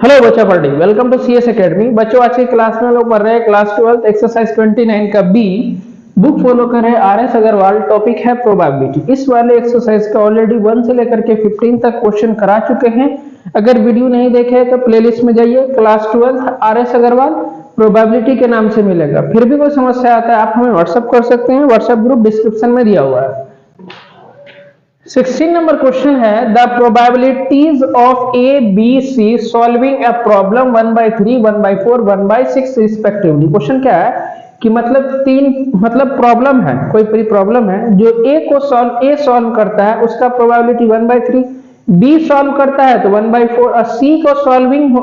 Hello बच्चा party, welcome to CS academy. बच्चों आज की क्लास में लोग पढ़ रहे हैं क्लास 12 एक्सरसाइज 29 का बी। बुक फॉलो कर रहे हैं आरएस अग्रवाल। टॉपिक है प्रोबेबिलिटी। इस वाले एक्सरसाइज का ऑलरेडी 1 से लेकर के 15 तक क्वेश्चन करा चुके हैं। अगर वीडियो नहीं देखे तो प्लेलिस्ट में जाइए, क्लास 12 आरएस अग्रवाल प्रोबेबिलिटी के नाम से मिलेगा। फिर भी कोई समस्या आता है आप हमें व्हाट्सएप कर सकते हैं, व्हाट्सएप ग्रुप डिस्क्रिप्शन में दिया हुआ है। 16 नंबर क्वेश्चन है the probabilities of A B C solving a problem 1/3 1/4 1/6 respectively. Question क्या है कि मतलब प्रॉब्लम है, कोई प्रॉब्लम है जो ए सॉल्व करता है उसका प्रोबेबिलिटी 1/3, बी सॉल्व करता है तो 1/4 और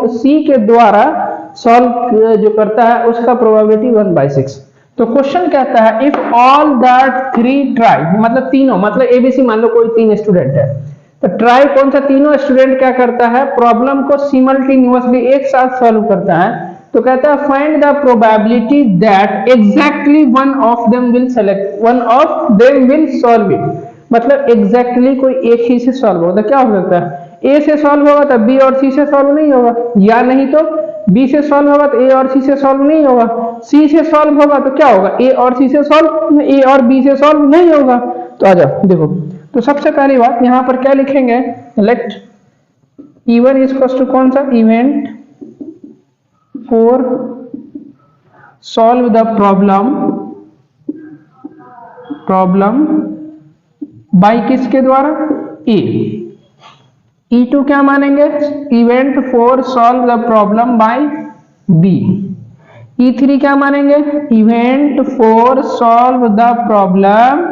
सी के द्वारा सॉल्व जो करता है उसका प्रोबेबिलिटी 1/6। तो क्वेश्चन कहता है if all that three try, मतलब तीनों, मतलब एबीसी मान लो कोई 3 स्टूडेंट है तो ट्राई कौन सा, तीनों स्टूडेंट क्या करता है प्रॉब्लम को सिमल्टेनियसली एक साथ सॉल्व करता है। तो कहता है find the probability that exactly one of them will solve it. मतलब एग्जैक्टली कोई एक ही से सॉल्व होगा तो क्या हो सकता है, ए से सॉल्व होगा तो बी और सी से सॉल्व नहीं होगा, या नहीं तो बी से सॉल्व होगा तो ए और सी से सॉल्व नहीं होगा, सी से सॉल्व होगा तो क्या होगा, ए और सी से सॉल्व, ए और बी से सॉल्व नहीं होगा। तो आ जाओ देखो, तो सबसे पहली बात यहां पर क्या लिखेंगे, लेट इवन इज टू कौन सा, event for solve the problem by किसके द्वारा, ए। E2 क्या मानेंगे, event for solve the problem by B. E3 क्या मानेंगे, event for solve the problem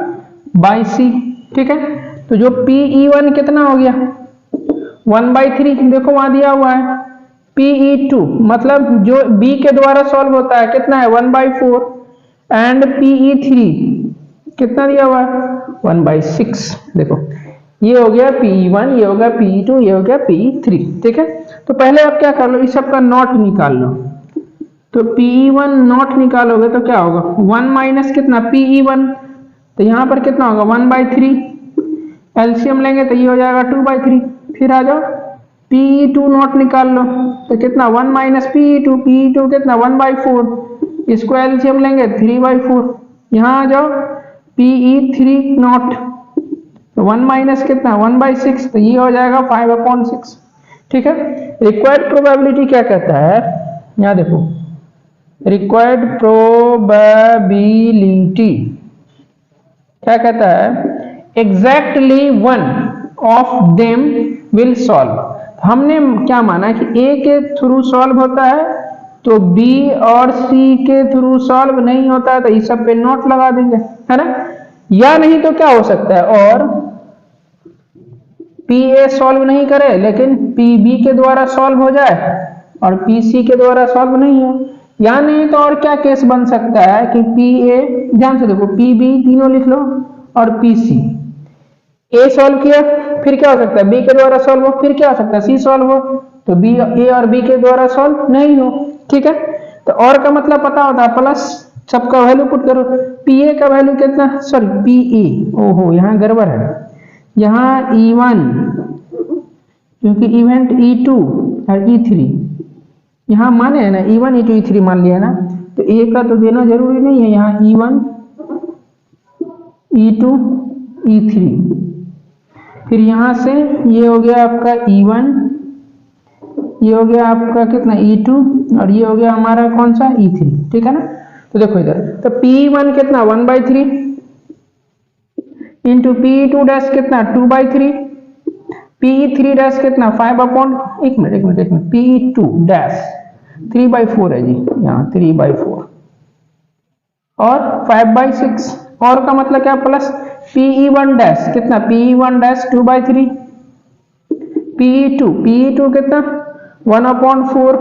by C. ठीक है, तो जो PE1 कितना हो गया 1/3, देखो वहां दिया हुआ है। PE2 मतलब जो B के द्वारा सॉल्व होता है कितना है 1/4, एंड PE3 कितना दिया हुआ है 1/6। देखो ये हो गया PE1, ये हो गया PE2, ये हो गया PE3। ठीक है, तो पहले आप क्या कर लो, इस सब का नॉट निकाल लो। तो PE1 नॉट निकालोगे तो क्या होगा 1 माइनस कितना PE1, तो यहां पर कितना होगा 1/3, एलसीएम लेंगे तो ये हो जाएगा 2/3। फिर आ जाओ PE2 नॉट निकाल लो तो कितना 1 माइनस PE2 कितना 1/4, इसको एलसीएम लेंगे 3/4। यहां आ जाओ PE3 नॉट, तो 1 माइनस कितना 1/6, तो ये हो जाएगा 5/6। ठीक है, रिक्वायर्ड प्रोबेबिलिटी क्या कहता है, यहां देखो रिक्वायर्ड प्रोबेबिलिटी क्या कहता है, exactly one of them will solve. हमने क्या माना कि ए के थ्रू सॉल्व होता है तो बी और सी के थ्रू सॉल्व नहीं होता है, तो इस सब पे नोट लगा देंगे, है ना। या नहीं तो क्या हो सकता है, और PA सॉल्व नहीं करे लेकिन PB के द्वारा सॉल्व हो जाए और PC के द्वारा सॉल्व नहीं हो। या नहीं तो और क्या केस बन सकता है कि PA, ध्यान से देखो PB तीनों लिख लो और PC, A सॉल्व किया फिर क्या हो सकता है B के द्वारा सॉल्व हो, फिर क्या हो सकता है C सॉल्व हो, तो A और B के द्वारा सॉल्व नहीं हो। ठीक है, तो और का मतलब पता होता है प्लस सबका वैल्यू पुट करो। PA का वैल्यू कितना, सॉरी PE, ओहो यहाँ गड़बड़ है, यहाँ E1 क्योंकि इवेंट E2 और E3 यहाँ माने है ना, E1 E2 E3 मान लिया ना, तो A का तो देना जरूरी नहीं है। यहाँ E1 E2 E3, फिर यहाँ से ये हो गया आपका E1, ये हो गया आपका कितना E2, और ये हो गया हमारा कौन सा E3। ठीक है ना, तो देखो इधर, तो PE1 कितना 1/3 इंटू PE2 डैश कितना 2/3, PE3 डैश कितना 5 एक मिनट PE2 डैश 3/4 है जी, यहाँ 3/4 और 5/6, और का मतलब क्या प्लस PE1 डैश कितना PE1 डैश 2/3, PE2 कितना 1/4,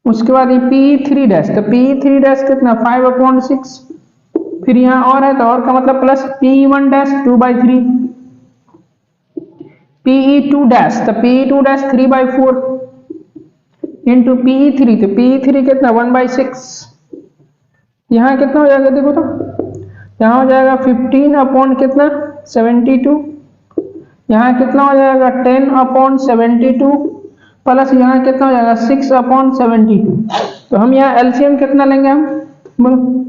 उसके बाद ये PE3 डैश, तो PE3 डैश कितना 5/6, फिर यहाँ और है तो और का मतलब plus PE1 dash 2/3, PE2 dash, तो PE2 डैश 3/4 इंटू PE3, तो PE3 कितना 1/6, यहाँ कितना हो जाएगा देखो, तो यहाँ हो जाएगा 15 कितना 72, यहाँ कितना हो जाएगा 10/72, प्लस यहाँ कितना हो जाएगा 6/72। तो हम यहाँ एलसीएम कितना लेंगे हम, बोलो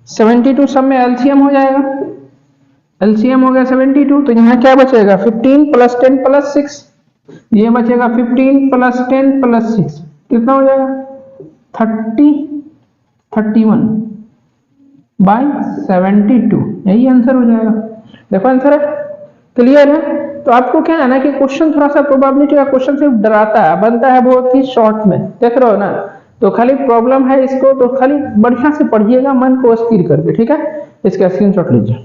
72 सब में एलसीएम हो जाएगा, एलसीएम हो गया 72। तो यहाँ क्या बचेगा 15 + 10 + 6, ये बचेगा 15 + 10 + 6 कितना हो जाएगा 31/72, यही आंसर हो जाएगा। देखो आंसर है, क्लियर है। तो आपको क्या है ना कि क्वेश्चन थोड़ा सा प्रोबेबिलिटी का क्वेश्चन सिर्फ डराता है, बनता है बहुत ही शॉर्ट में, देख रहे हो ना। तो खाली प्रॉब्लम है इसको, तो खाली बढ़िया से पढ़िएगा मन को स्थिर करके, ठीक है। इसका स्क्रीनशॉट लीजिए।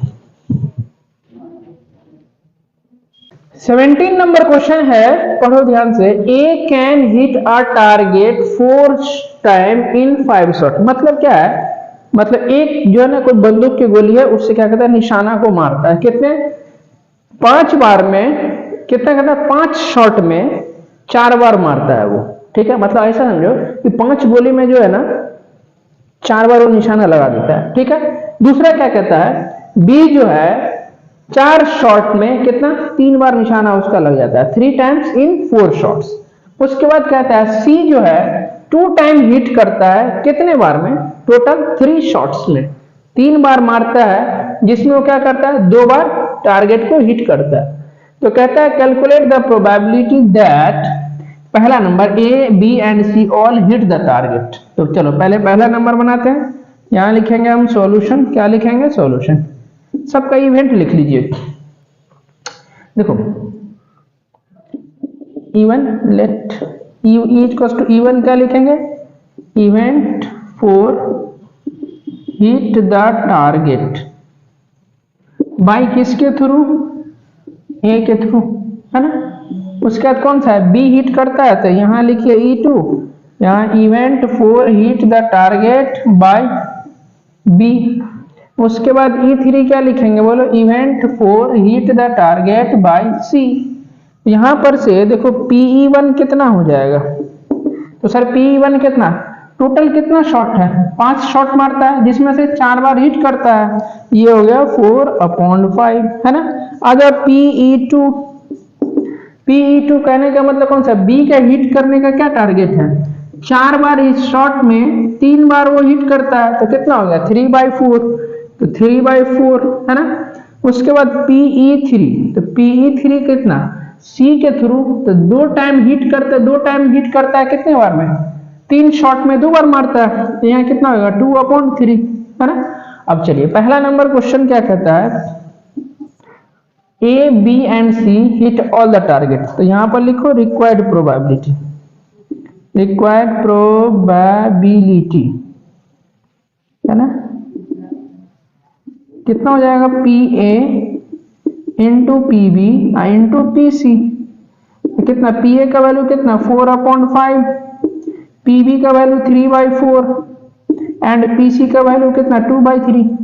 17 नंबर क्वेश्चन है, पढ़ो ध्यान से। A can hit a target 4 time in 5 shot. मतलब क्या है, मतलब एक जो है ना कोई बंदूक की गोली है, उससे क्या कहता है निशाना को मारता है, कितने 5 बार में, कितना कहता है 5 शॉट में 4 बार मारता है वो, ठीक है। मतलब ऐसा समझो कि 5 गोली में जो है ना 4 बार वो निशाना लगा देता है, ठीक है। दूसरा क्या कहता है, बी जो है 4 शॉट में कितना 3 बार निशाना उसका लग जाता है, 3 टाइम्स इन 4 शॉट्स। उसके बाद कहता है सी जो है 2 टाइम हिट करता है, कितने बार में, टोटल 3 शॉट्स में, 3 बार मारता है, जिसमें वो क्या करता है 2 बार टारगेट को हिट करता है। तो कहता है कैलकुलेट द प्रोबेबिलिटी दैट, पहला number A B and C all hit the target. तो चलो पहले पहला नंबर बनाते हैं, यहां लिखेंगे हम सॉल्यूशन, क्या लिखेंगे सॉल्यूशन, सबका इवेंट लिख लीजिए। देखो even let you equals to even क्या लिखेंगे, event for hit the target by किसके थ्रू, ए के थ्रू, है ना। उसके बाद कौन सा है, बी हिट करता है, तो यहां लिखिए E2, यहां event for hit the target by B. उसके बाद E3 क्या लिखेंगे, बोलो event for hit the target by C. यहां पर से देखो PE1 कितना हो जाएगा, तो सर PE1 कितना, टोटल कितना शॉट है 5 शॉट मारता है, जिसमें से 4 बार हिट करता है, ये हो गया 4/5, है ना। अगर PE2 कहने का मतलब कौन सा, बी का हिट करने का क्या टारगेट है, 4 बार इस शॉट में 3 बार वो हिट करता है, तो कितना हो गया 3/4, तो 3/4, है ना। उसके बाद PE3, तो PE3 कितना सी के थ्रू, तो 2 टाइम हिट करता है कितने बार में, 3 शॉट में 2 बार मारता है, तो यहाँ कितना होगा 2/3, है ना। अब चलिए पहला नंबर क्वेश्चन क्या कहता है, A B and C hit all the target. तो यहां पर लिखो रिक्वायर्ड प्रोबेबिलिटी, है ना। कितना हो जाएगा PA into PB into PC, कितना PA का वैल्यू कितना 4/5, PB का वैल्यू 3/4 एंड PC का वैल्यू कितना 2/3।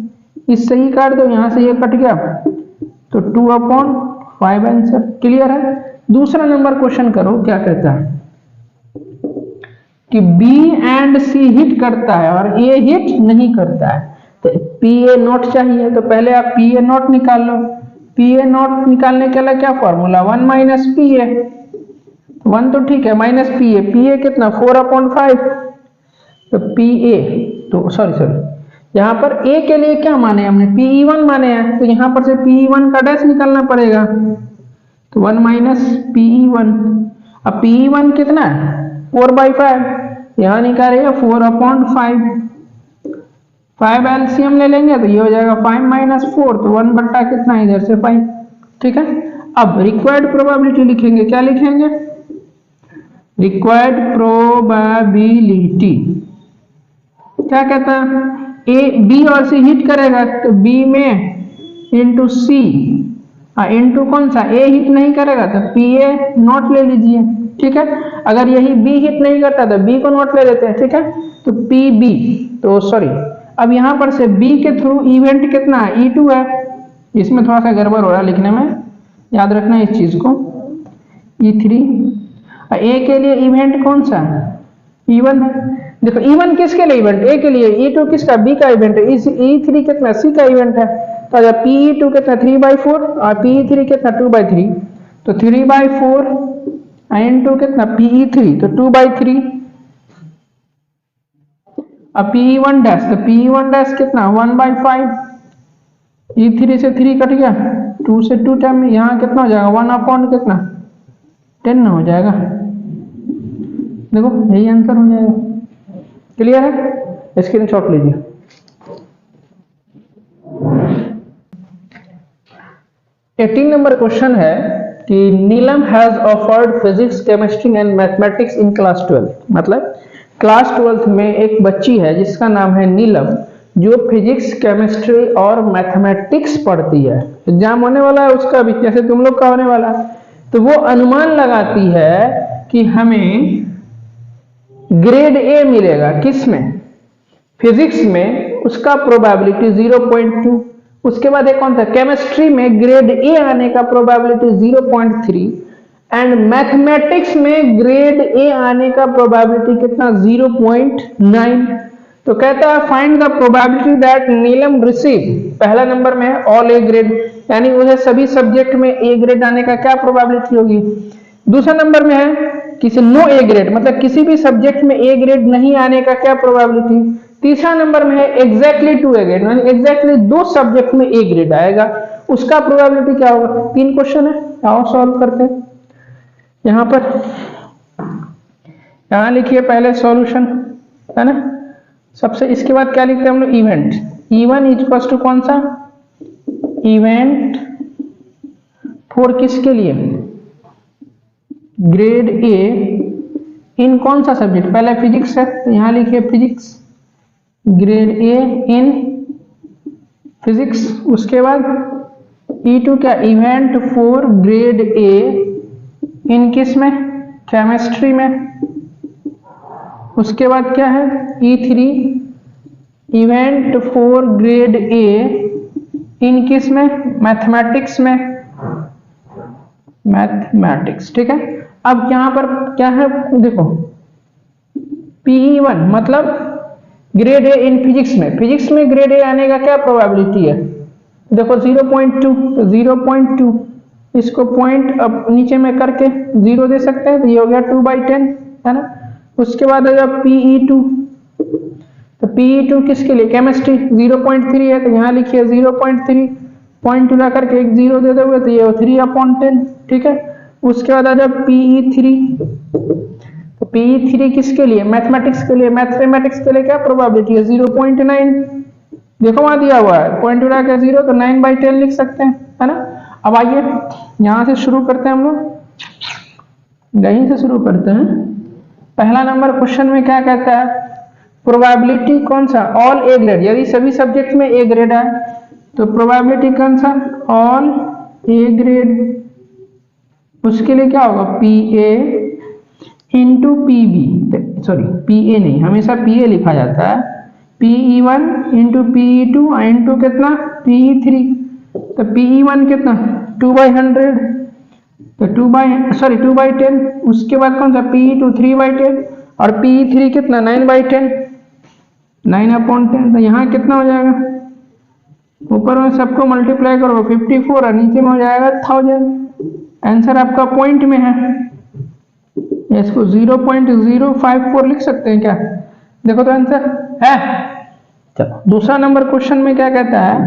इससे ही काट दो, यहां से ये कट गया, तो 2/5 आंसर, क्लियर है। दूसरा नंबर क्वेश्चन करो, क्या कहता है कि B एंड C हिट करता है और A हिट नहीं करता है, तो PA0 चाहिए, तो पहले आप PA0 निकाल लो। PA0 निकालने के लिए क्या फॉर्मूला, 1 - PA, 1 तो ठीक है, माइनस PA कितना 4/5, तो PA, तो सॉरी यहाँ पर A के लिए क्या माने हमने PE1 माने हैं, तो यहाँ पर से PE1 का डैश निकालना पड़ेगा, तो 1 - PE1। अब PE1 कितना है 4/5, यहाँ निकालेगा 4/5, 5 एलसीएम ले लेंगे, तो ये हो जाएगा 5 - 4, तो 1 बट्टा कितना इधर से 5, ठीक है। अब रिक्वायर्ड प्रोबेबिलिटी लिखेंगे, क्या लिखेंगे, रिक्वायर्ड प्रोबेबिलिटी क्या कहता है, ए बी और सी हिट करेगा, तो बी में इंटू सी, इंटू कौन सा ए हिट नहीं करेगा, तो PA0 ले लीजिए, ठीक है। अगर यही बी हिट नहीं करता तो बी को नोट ले लेते हैं, ठीक है। तो PB, तो सॉरी, अब यहां पर से बी के थ्रू इवेंट कितना है E2 है, इसमें थोड़ा सा गड़बड़ हो रहा है लिखने में, याद रखना इस चीज को, E3। ए के लिए इवेंट कौन सा है E1 है, देखो E1 किसके लिए इवेंट, ए के लिए, E2 किसका बी का इवेंट है, E3 कितना सी का इवेंट है, तो जब PE2 कितना 3/4 और PE3 कितना 2/3, तो 3/4 इंटू कितना PE3 तो 2/3, अब PE1 डैश तो PE1 डैश कितना 1/5, E3 से 3 कट गया, 2 से 2 टाइम में यहाँ कितना हो जाएगा 1/, कितना 10 हो जाएगा। देखो यही आंसर हो जाएगा। क्लियर है, स्क्रीनशॉट लीजिए। एटीन नंबर क्वेश्चन है कि Neelam has offered physics chemistry and mathematics in class 12। मतलब क्लास 12 में एक बच्ची है जिसका नाम है नीलम, जो फिजिक्स केमिस्ट्री और मैथमेटिक्स पढ़ती है। एग्जाम होने वाला है उसका भी, जैसे तुम लोग का होने वाला है। तो वो अनुमान लगाती है कि हमें ग्रेड ए मिलेगा, किस में, फिजिक्स में, उसका प्रोबेबिलिटी 0.2। उसके बाद एक कौन सा, केमिस्ट्री में ग्रेड ए आने का प्रोबेबिलिटी 0.3 एंड मैथमेटिक्स में ग्रेड ए आने का प्रोबेबिलिटी कितना 0.9। तो कहता है find the probability that Neelam receive, पहला नंबर में है ऑल ए ग्रेड, यानी उसे सभी सब्जेक्ट में ए ग्रेड आने का क्या प्रोबेबिलिटी होगी। दूसरा नंबर में है किसी नो ए ग्रेड, मतलब किसी भी सब्जेक्ट में ए ग्रेड नहीं आने का क्या प्रोबेबिलिटी। तीसरा नंबर में है एग्जैक्टली 2 ए ग्रेड, यानी एग्जैक्टली 2 सब्जेक्ट में ए ग्रेड आएगा, उसका प्रोबेबिलिटी क्या होगा। 3 क्वेश्चन है, आओ सॉल्व करते हैं। यहां पर यहां लिखिए पहले सॉल्यूशन, है ना। सबसे इसके बाद क्या लिखते हैं हम लोग, इवेंट। E1 इक्वल्स टू कौन सा, इवेंट फॉर किसके लिए, ग्रेड ए इन कौन सा सब्जेक्ट, पहले फिजिक्स है तो यहां लिखिए physics, grade A in physics. उसके बाद E2 क्या, event for grade A in किस में, केमिस्ट्री में। उसके बाद क्या है E3 event for grade A in किस में, मैथमेटिक्स में, मैथमेटिक्स। ठीक है, अब यहां पर क्या है देखो, PE1 मतलब ग्रेड ए इन फिजिक्स में, फिजिक्स में ग्रेड ए आने का क्या प्रोबेबिलिटी है, देखो 0.2, तो 0.2 इसको पॉइंट अब नीचे में करके 0 दे सकते हैं, तो ये हो गया 2/10, है ना। उसके बाद जब PE2, तो PE2 किसके लिए, केमिस्ट्री, 0.3 है तो यहाँ लिखिए 0.3, पॉइंट उड़ा करके एक 0 दे दोगे तो ये 3/10। ठीक है, उसके बाद जब PE3, तो PE3 किसके लिए, मैथमेटिक्स के लिए, मैथमेटिक्स के लिए क्या प्रोबेबिलिटी है 0.9, देखो वहां दिया हुआ है, पॉइंट उड़ा के 0 तो 9/10 लिख सकते हैं, है ना। अब आइए यहां से शुरू करते हैं हम लोग, यहीं से शुरू करते हैं। पहला नंबर क्वेश्चन में क्या कहता है, प्रोबेबिलिटी कौन सा, ऑल ए ग्रेड, यदि सभी सब्जेक्ट में ए ग्रेड है तो प्रोबेबिलिटी कौन सा, ऑल ए ग्रेड। उसके लिए क्या होगा, PA into PB, sorry PA नहीं, हमेशा PA लिखा जाता है, PE1 इंटू PE2 इंटू कितना PE3। तो PE1 कितना 2/100, तो 2/10। उसके बाद कौन सा PE2 3/10 और PE3 कितना 9/10, 9/10। तो यहाँ कितना हो जाएगा, ऊपर में सबको मल्टीप्लाई करो 54 और नीचे में हो जाएगा 1000। आंसर आपका पॉइंट में है, इसको 0.054 लिख सकते हैं क्या, देखो तो आंसर है। चलो दूसरा नंबर क्वेश्चन में क्या कहता है,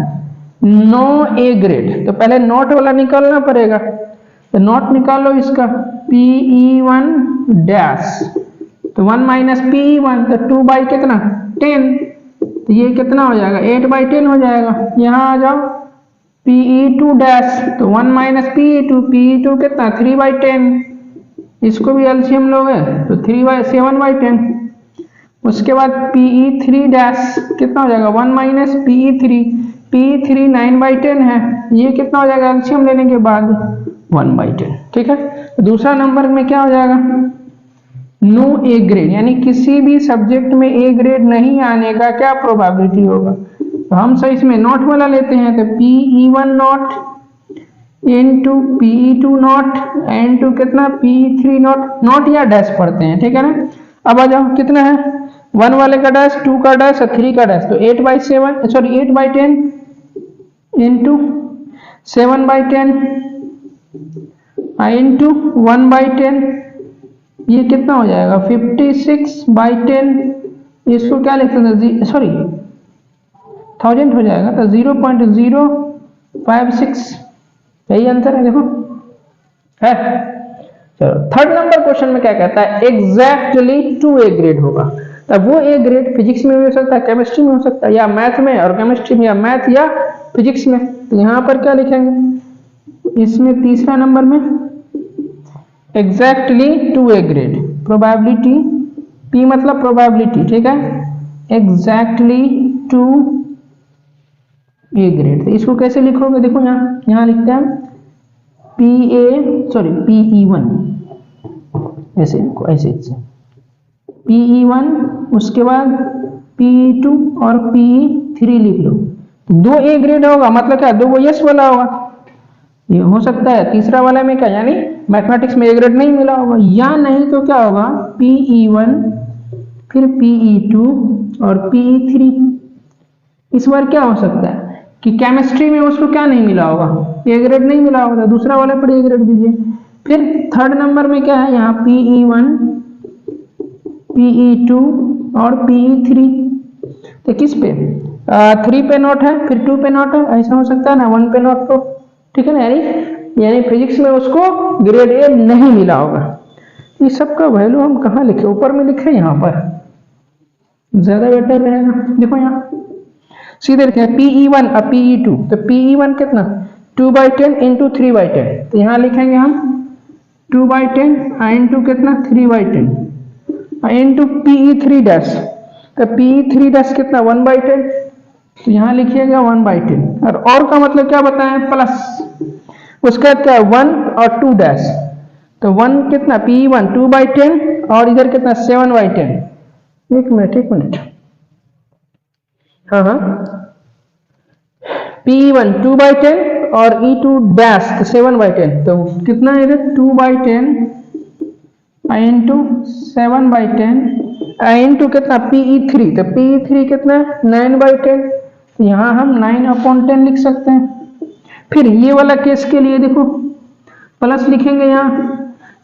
नो ए ग्रेड, तो पहले नॉट वाला निकालना पड़ेगा, तो नॉट निकालो इसका, PE1 डैश, तो 1 माइनस PE1 तो 2 बाई कितना 10, तो ये कितना हो जाएगा 8/10 हो जाएगा। यहाँ आ जाओ PE2 डैश, तो 1 माइनस PE2, PE2 कितना 3/10, इसको भी एलसीएम लोगे तो 7/10। उसके बाद PE3 डैश कितना हो जाएगा 1 माइनस PE3, PE3 9/10 है, ये कितना हो जाएगा एलसीएम लेने के बाद 1/10। ठीक है, दूसरा नंबर में क्या हो जाएगा, नो ए ग्रेड, यानी किसी भी सब्जेक्ट में ए ग्रेड नहीं आने का क्या प्रोबेबिलिटी होगा। तो हम सही इसमें नॉट वाला लेते हैं, तो PE1 not into PE2 not into कितना PE3 नॉट, नॉट या डैश पढ़ते हैं, ठीक है ना। अब आ जाओ कितना है 1 वाले का डैश, 2 का डैश और 3 का डैश, तो 8/10 इंटू 7/10 इंटू 1/10, ये कितना हो जाएगा 56/10, इसको क्या लिख सकते हैं, सॉरी 1000 हो जाएगा, तो 0.056, यही आंसर है, देखो है। चलो थर्ड नंबर क्वेश्चन में क्या कहता है, एग्जैक्टली 2A ग्रेड होगा। तब वो A ग्रेड फिजिक्स में भी हो सकता है, केमिस्ट्री में हो सकता है, या मैथ में और केमिस्ट्री में, या मैथ या फिजिक्स में। तो यहाँ पर क्या लिखेंगे, इसमें तीसरा नंबर में exactly 2A grade, probability, P मतलब प्रोबेबिलिटी, ठीक है, एग्जैक्टली 2A ग्रेड। तो इसको कैसे लिखोगे, देखो यहाँ लिखते हैं PE1, ऐसे PE1, उसके बाद PE2 और PE3 लिख लो। 2A ग्रेड होगा मतलब क्या, 2 वो यस वाला होगा, ये हो सकता है। तीसरा वाला में क्या, यानी मैथमेटिक्स में A ग्रेड नहीं मिला होगा, या नहीं तो क्या होगा PE1 फिर PE2 और PE3। इस बार क्या हो सकता है कि केमिस्ट्री में उसको क्या नहीं मिला होगा, A ग्रेड नहीं मिला होगा, तो दूसरा वाले पर A ग्रेड दीजिए। फिर थर्ड नंबर में क्या है, यहाँ PE1, PE2 और PE3, तो किस पे 3 पे नोट है, फिर 2 पे नोट है, ऐसा हो सकता है ना, 1 पे नोट, तो ठीक है ना, यानी फिजिक्स में उसको ग्रेड A नहीं मिला होगा। ये सब का वैल्यू हम कहाँ लिखे, ऊपर में लिखे, यहाँ पर ज्यादा बेटर रहेगा। देखो यहाँ सीधे लिखे PE1 और PE2, तो PE1 कितना 2/10 इंटू 3/10, तो यहाँ लिखेंगे हम 2/10 इंटू कितना 3/10 इंटू PE3 डैश, तो PE3 डैश कितना 1/10, तो यहाँ लिखिएगा 1/10, और का मतलब क्या बताएं, प्लस, उसका क्या 1 और 2 डैश, तो 1 कितना PE1 2/10 और इधर कितना 7/10, एक मिनट, हाँ PE1 2/10 और E2 डैश 7/10, तो कितना है इधर 2/10 इंटू 7/10 इंटू कितना PE3, तो PE3 कितना 9/10, तो यहाँ हम 9/10 लिख सकते हैं। फिर ये वाला केस के लिए देखो प्लस लिखेंगे, यहाँ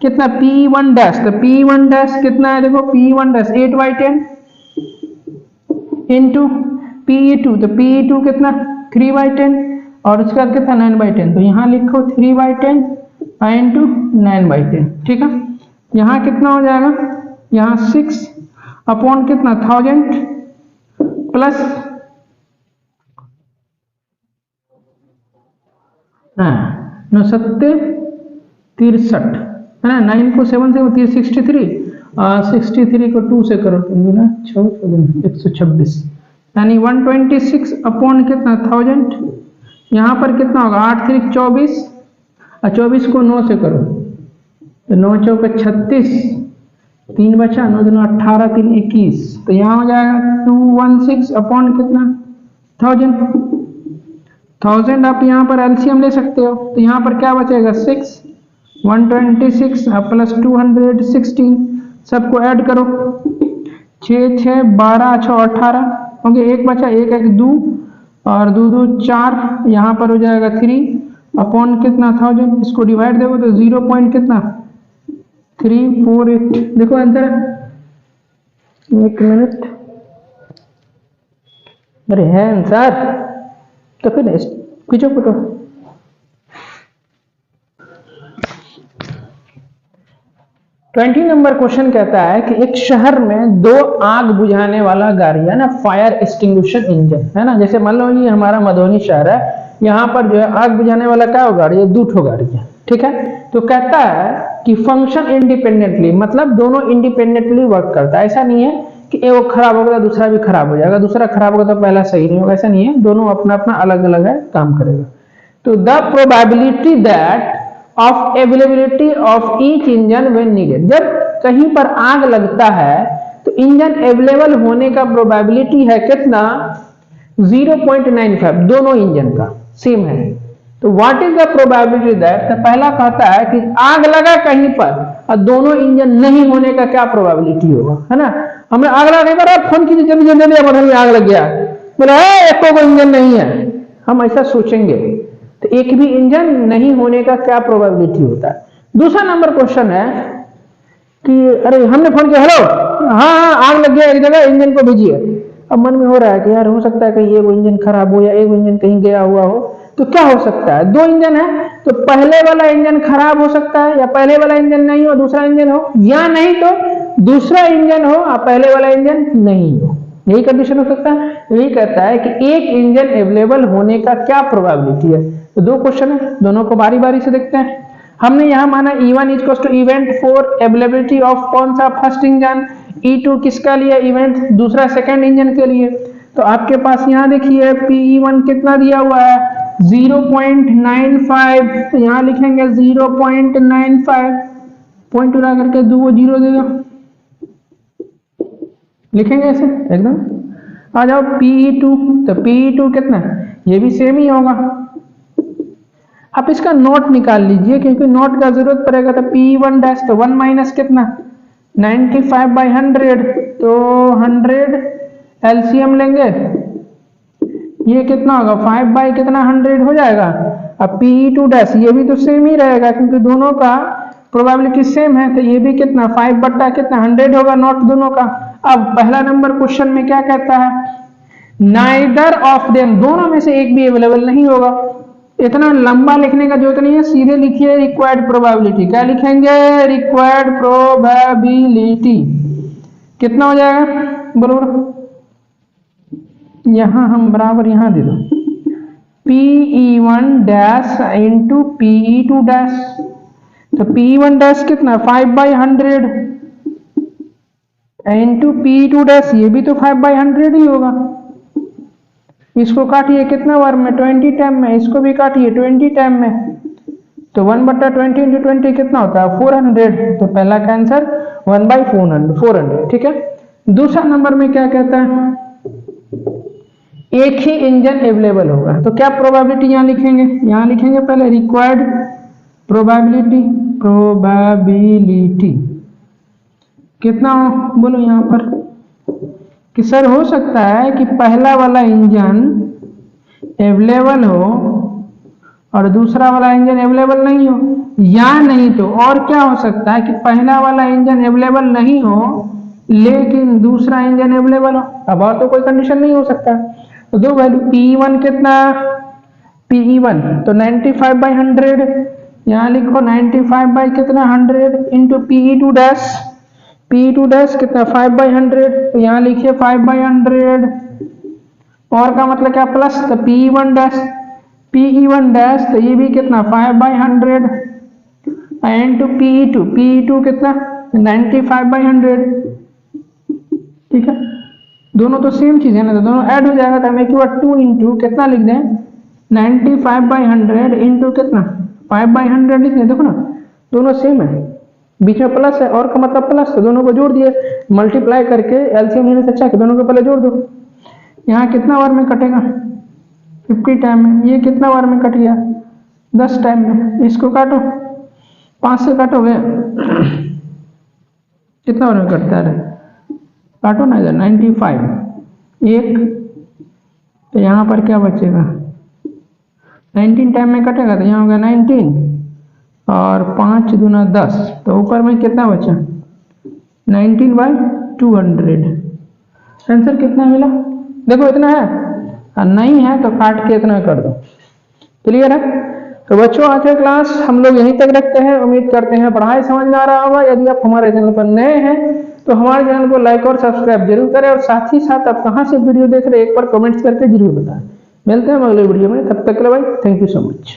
कितना PE1 डैश, तो PE1 डैश कितना है, देखो PE1 डैश 8/10 इंटू PE2, तो PE2 कितना 3/10 और उसके बाद कितना 9/10, तो यहाँ लिखो 3/10 इंटू 9/10, ठीक है। यहाँ कितना हो जाएगा, यहाँ 6 अपॉन कितना 1000 प्लस 9 63 है ना, 9 को 7 से 63, 63 को 2 से करो तो ना 126, यानी 126 अपॉन कितना 1000, यहाँ पर कितना होगा 8 3 24 और 24 को 9 से करो तो 9 चौके 36, 3 बचा, 9 2 18 3 21, तो यहाँ हो जाएगा 216 अपॉन कितना 1000 आप यहाँ पर एलसीएम ले सकते हो, तो यहाँ पर क्या बचेगा 6 126 प्लस 216, सबको ऐड करो 6 6 12 6 18, ओके, एक बचा, 1 1 2 और 2 2 4, यहाँ पर हो जाएगा 3 अपॉन कितना 1000, इसको डिवाइड देखो तो 0 पॉइंट कितना 348, देखो आंसर, एक मिनट, अरे है आंसर, तो फिर खींचो फोटो। ट्वेंटी नंबर क्वेश्चन कहता है कि एक शहर में 2 आग बुझाने वाला गाड़ी है ना, फायर एक्सटिंग्विशर इंजन है ना, जैसे मान लो ये हमारा मधुबनी शहर है, यहाँ पर जो है आग बुझाने वाला क्या हो गाड़ी है, 2 ठो गाड़ी है, ठीक है। तो कहता है कि फंक्शन इंडिपेंडेंटली, मतलब दोनों इंडिपेंडेंटली वर्क करता है, ऐसा नहीं है कि एक खराब होगा दूसरा भी खराब हो जाएगा, दूसरा खराब होगा तो पहला सही नहीं होगा, ऐसा नहीं है, दोनों अपना अपना अलग अलग है काम करेगा। तो the probability that of availability of each engine when needed, जब कहीं पर आग लगता है तो इंजन अवेलेबल होने का प्रोबेबिलिटी है कितना 0.95, दोनों इंजन का सेम है। तो what is the probability that, तो पहला कहता है कि आग लगा कहीं पर और दोनों इंजन नहीं होने का क्या प्रोबेबिलिटी होगा, है ना। हमने आग लगा नहीं करा, फोन की जल्दी जल्दी बदल में आग लग गया, बोला एक को इंजन नहीं है, हम ऐसा सोचेंगे, तो एक भी इंजन नहीं होने का क्या प्रोबेबिलिटी होता है। दूसरा नंबर क्वेश्चन है कि अरे हमने फोन किया, हेलो, हाँ हाँ आग लग गया एक जगह, इंजन को भेजिए। अब मन में हो रहा है कि यार हो सकता है कहीं एक इंजन खराब हो या एक इंजन कहीं गया हुआ हो, तो क्या हो सकता है, दो इंजन है तो पहले वाला इंजन खराब हो सकता है, या पहले वाला इंजन नहीं हो दूसरा इंजन हो, या नहीं तो दूसरा इंजन हो और पहले वाला इंजन नहीं हो। यही कंडीशन हो सकता है। यही कहता है कि एक इंजन अवेलेबल होने का क्या प्रोबेबिलिटी है। तो दो क्वेश्चन है, दोनों को बारी बारी से देखते हैं। हमने यहां माना E1 equal to event for availability of कौन सा, फर्स्ट इंजन। E2 किसका लिए, इवेंट दूसरा सेकंड इंजन के लिए। तो आपके पास यहां देखिए PE1 कितना दिया हुआ है 0.95, तो यहां लिखेंगे 0.95, पॉइंट उड़ा करके दो जीरो देगा, लिखेंगे ऐसे एकदम। आ जाओ PE2, तो PE2 कितना, ये भी सेम ही होगा। आप इसका नोट निकाल लीजिए क्योंकि नोट का जरूरत पड़ेगा। तो P1 डैश, तो 1 माइनस कितना 95/100, तो 100 एलसीएम लेंगे, ये कितना होगा 5 बाई कितना 100 हो जाएगा। अब PE2 डैश ये भी तो सेम ही रहेगा क्योंकि दोनों का प्रोबेबिलिटी सेम है, तो ये भी कितना 5 बट्टा कितना 100 होगा नोट दोनों का। अब पहला नंबर क्वेश्चन में क्या कहता है, नाइदर ऑफ देम, दोनों में से एक भी अवेलेबल नहीं होगा। इतना लंबा लिखने का जरूरत नहीं है, सीधे लिखिए रिक्वायर्ड प्रोबेबिलिटी। क्या लिखेंगे, रिक्वायर्ड प्रोबेबिलिटी कितना हो जाएगा बराबर, यहां हम बराबर यहां दे दो PE1 dash into PE2 dash. तो PE1 डैश कितना 5/100 इंटू PE2 डैश, ये भी तो 5/100 ही होगा। इसको काटिए कितना बार में 20 टाइम में, इसको भी काटिए 20 टाइम में, तो 1/20 इंटू 20 कितना होता है 400। तो पहला का आंसर 1/400, ठीक है। दूसरा नंबर में क्या कहता है, एक ही इंजन अवेलेबल होगा। तो क्या प्रोबेबिलिटी यहां लिखेंगे, यहां लिखेंगे पहले रिक्वायर्ड प्रोबेबिलिटी, प्रोबेबिलिटी कितना हो बोलो यहां पर, कि सर हो सकता है कि पहला वाला इंजन अवेलेबल हो और दूसरा वाला इंजन अवेलेबल नहीं हो, या नहीं तो और क्या हो सकता है कि पहला वाला इंजन अवेलेबल नहीं हो लेकिन दूसरा इंजन अवेलेबल हो। अब और तो कोई कंडीशन नहीं हो सकता। तो दो वैल्यू PE1 कितना, PE1 तो 95/100, यहां लिखो 95 बाई कितना 100 into PE2 dash, PE2 dash कितना 5/100, तो यहां लिखिए 5/100, और का मतलब क्या प्लस, तो PE1 डैश, PE1 डैश तो ये भी कितना 5/100 इंटू PE2, PE2 कितना 95/100, ठीक है। दोनों तो सेम चीज है ना, तो दोनों ऐड हो जाएगा। तो हमें एक बार 2 इंटू कितना लिख दें 95/100 इंटू कितना 5/100 लिख दें, देखो ना दोनों सेम है, बीच में प्लस है और का मतलब प्लस, तो दोनों को जोड़ दिए मल्टीप्लाई करके, एलसीएम लेने से अच्छा कि दोनों को पहले जोड़ दो। यहाँ कितना बार में कटेगा 50 टाइम में, ये कितना बार में कट गया 10 टाइम में, इसको काटो 5 से काटोगे कितना बार में कटता है, काटो ना इधर 95 एक, तो यहाँ पर क्या बचेगा 19 टाइम में कटेगा, तो यहाँ होगा 19 और 5 दूना 10, तो ऊपर में कितना बचा 19/200। आंसर कितना मिला देखो, इतना है, नहीं है तो काट के इतना कर दो। क्लियर है। तो बच्चों आज का क्लास हम लोग यहीं तक रखते हैं। उम्मीद करते हैं पढ़ाई समझ में आ रहा होगा। यदि आप हमारे चैनल पर नए हैं तो हमारे चैनल को लाइक और सब्सक्राइब जरूर करें, और साथ ही साथ आप कहां से वीडियो देख रहे हैं एक बार कमेंट्स करके जरूर बताएं। मिलते हैं अगले वीडियो में, तब तक के लिए भाई थैंक यू सो मच।